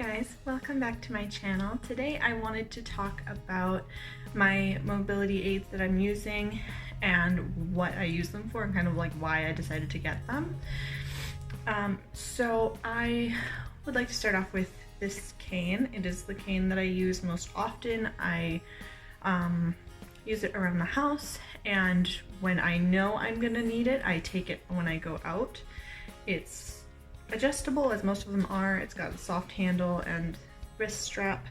guys, welcome back to my channel. Today I wanted to talk about my mobility aids that I'm using and what I use them for and kind of like why I decided to get them. So I would like to start off with this cane. It is the cane that I use most often. I use it around the house, and when I know I'm gonna need it, I take it when I go out. It's adjustable, as most of them are. It's got a soft handle and wrist strap,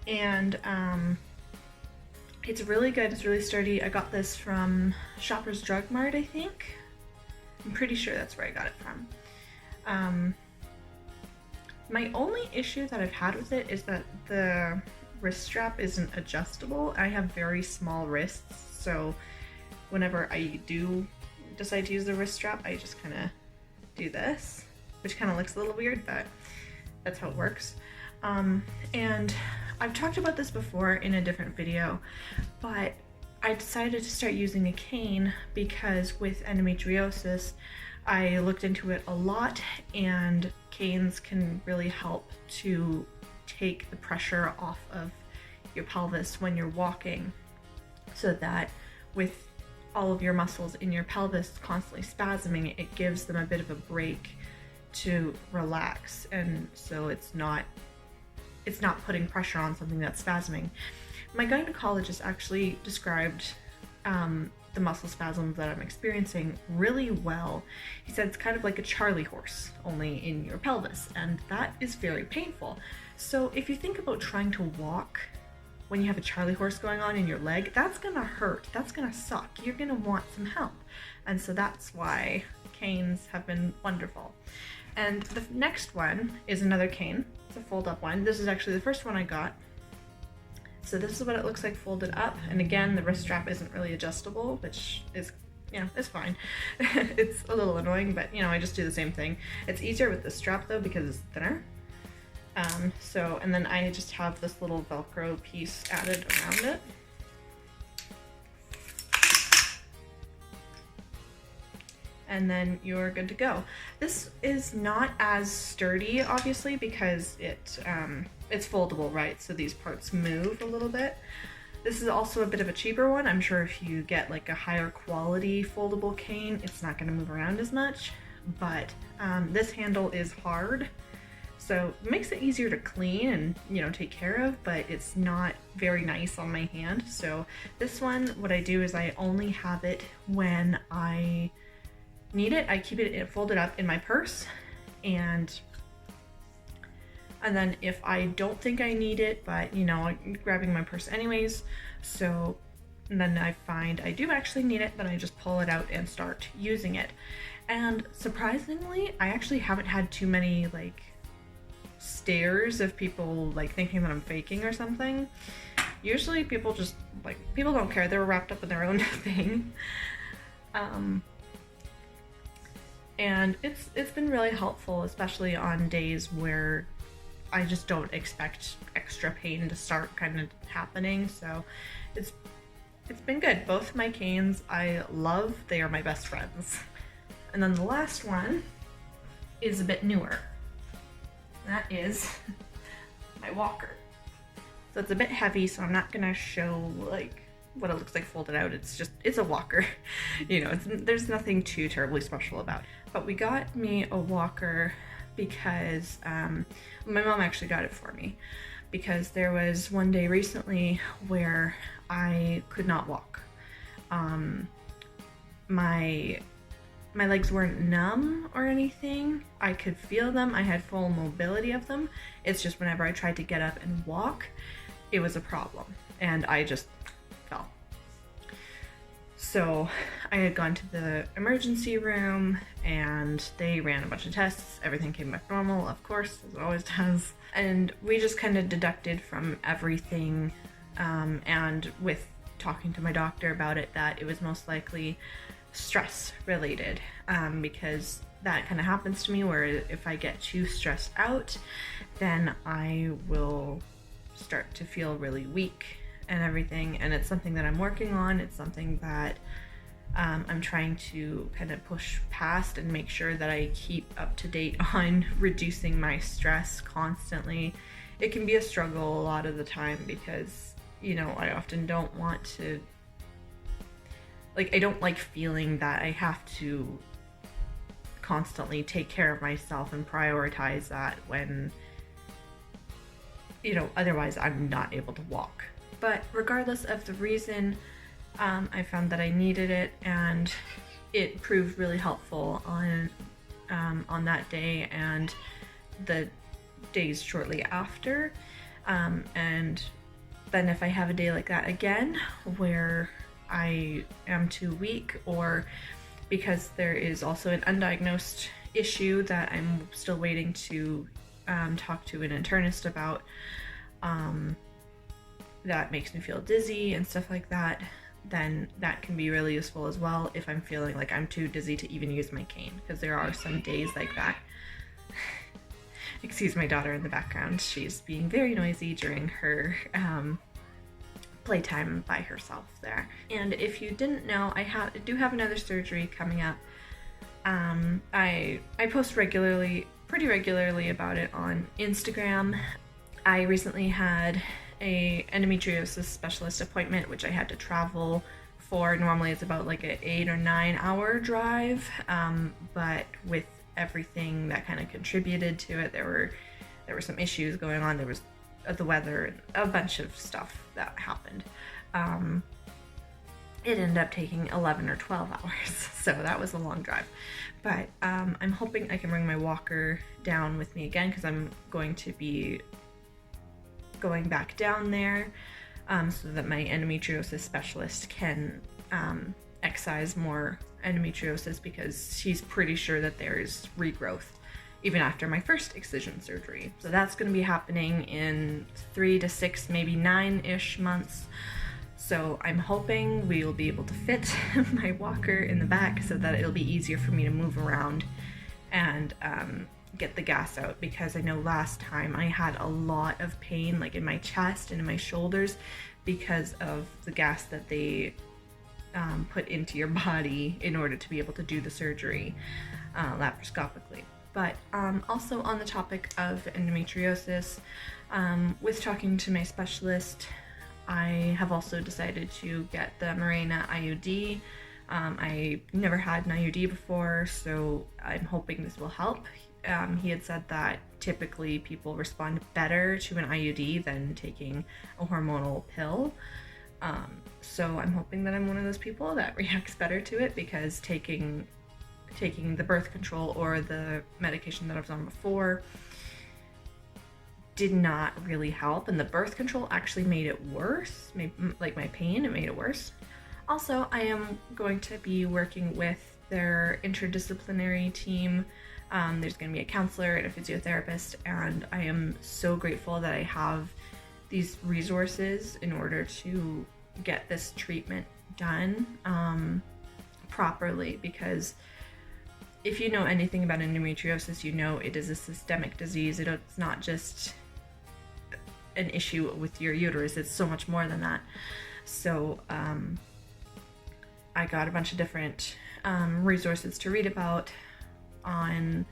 and it's really good. It's really sturdy. I got this from Shoppers Drug Mart, I think. I'm pretty sure that's where I got it from. My only issue that I've had with it is that the wrist strap isn't adjustable. I have very small wrists, so whenever I do decide to use the wrist strap, I just kind of do this, which kind of looks a little weird, but that's how it works. And I've talked about this before in a different video, but I decided to start using a cane because with endometriosis, I looked into it a lot, and canes can really help to take the pressure off of your pelvis when you're walking, so that with all of your muscles in your pelvis constantly spasming, it gives them a bit of a break to relax, and so it's not putting pressure on something that's spasming. My gynecologist actually described the muscle spasms that I'm experiencing really well. He said it's kind of like a Charlie horse, only in your pelvis, and that is very painful. So if you think about trying to walk when you have a Charlie horse going on in your leg, that's gonna hurt, that's gonna suck, you're gonna want some help. And so that's why canes have been wonderful. And the next one is another cane. It's a fold-up one. This is actually the first one I got. So this is what it looks like folded up, and again, the wrist strap isn't really adjustable, which is, you know, it's fine. It's a little annoying, but you know, I just do the same thing. It's easier with the strap though because it's thinner. And then I just have this little Velcro piece added around it. And then you're good to go. This is not as sturdy, obviously, because it's foldable, right? So these parts move a little bit. This is also a bit of a cheaper one. I'm sure if you get like a higher quality foldable cane, it's not gonna move around as much, but this handle is hard. So it makes it easier to clean and, you know, take care of, but it's not very nice on my hand. So this one, what I do is I only have it when I need it. I keep it folded up in my purse, and then if I don't think I need it, but you know, I'm grabbing my purse anyways, so then I find I do actually need it, then I just pull it out and start using it. And surprisingly, I actually haven't had too many like stares of people like thinking that I'm faking or something. Usually people just like, people don't care, they're wrapped up in their own thing. And it's been really helpful, especially on days where I just don't expect extra pain to start kind of happening. So it's been good. Both my canes I love, they are my best friends. And then the last one is a bit newer. That is my walker. So it's a bit heavy, so I'm not gonna show like what it looks like folded out. It's a walker. You know, there's nothing too terribly special about it. But we got me a walker because my mom actually got it for me, because there was one day recently where I could not walk. My legs weren't numb or anything. I could feel them. I had full mobility of them. It's just whenever I tried to get up and walk, it was a problem, and I just fell. So I had gone to the emergency room and they ran a bunch of tests. Everything came back normal, of course, as it always does. And we just kind of deducted from everything, and with talking to my doctor about it, that it was most likely stress related, because that kind of happens to me where if I get too stressed out, then I will start to feel really weak and everything, and it's something that I'm working on. It's something that I'm trying to kind of push past and make sure that I keep up to date on reducing my stress constantly. It can be a struggle a lot of the time because, you know, I often don't want to, like, I don't like feeling that I have to constantly take care of myself and prioritize that when, you know, otherwise I'm not able to walk. But regardless of the reason, I found that I needed it, and it proved really helpful on that day and the days shortly after. And then if I have a day like that again where I am too weak, or because there is also an undiagnosed issue that I'm still waiting to talk to an internist about, that makes me feel dizzy and stuff like that, then that can be really useful as well if I'm feeling like I'm too dizzy to even use my cane, because there are some days like that. Excuse my daughter in the background. She's being very noisy during her playtime by herself there. And if you didn't know, I do have another surgery coming up. I post pretty regularly about it on Instagram. I recently had a endometriosis specialist appointment, which I had to travel for. Normally it's about like an 8 or 9 hour drive, but with everything that kind of contributed to it, there were some issues going on. There was the weather and a bunch of stuff that happened. It ended up taking 11 or 12 hours, so that was a long drive. But I'm hoping I can bring my walker down with me again, because I'm going to be going back down there so that my endometriosis specialist can excise more endometriosis, because she's pretty sure that there's regrowth even after my first excision surgery. So that's going to be happening in 3 to 6, maybe 9-ish months. So I'm hoping we will be able to fit my walker in the back so that it'll be easier for me to move around and get the gas out, because I know last time I had a lot of pain like in my chest and in my shoulders because of the gas that they put into your body in order to be able to do the surgery laparoscopically. But also on the topic of endometriosis, with talking to my specialist, I have also decided to get the Mirena IUD. I never had an IUD before, so I'm hoping this will help. He had said that typically people respond better to an IUD than taking a hormonal pill. So I'm hoping that I'm one of those people that reacts better to it, because taking the birth control or the medication that I was on before did not really help, and the birth control actually made it worse. Like my pain, it made it worse. Also, I am going to be working with their interdisciplinary team. There's going to be a counselor and a physiotherapist, and I am so grateful that I have these resources in order to get this treatment done properly, because if you know anything about endometriosis, you know it is a systemic disease. It's not just an issue with your uterus, it's so much more than that. So I got a bunch of different resources to read about on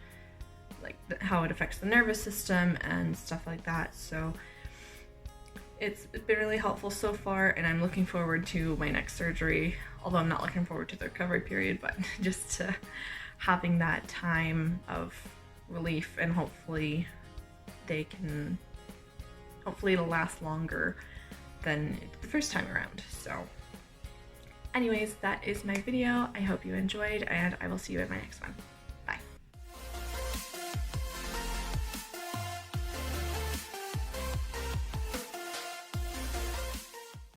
like how it affects the nervous system and stuff like that. So it's been really helpful so far, and I'm looking forward to my next surgery, although I'm not looking forward to the recovery period, but just to having that time of relief, and hopefully it'll last longer than the first time around. So anyways, that is my video. I hope you enjoyed, and I will see you in my next one.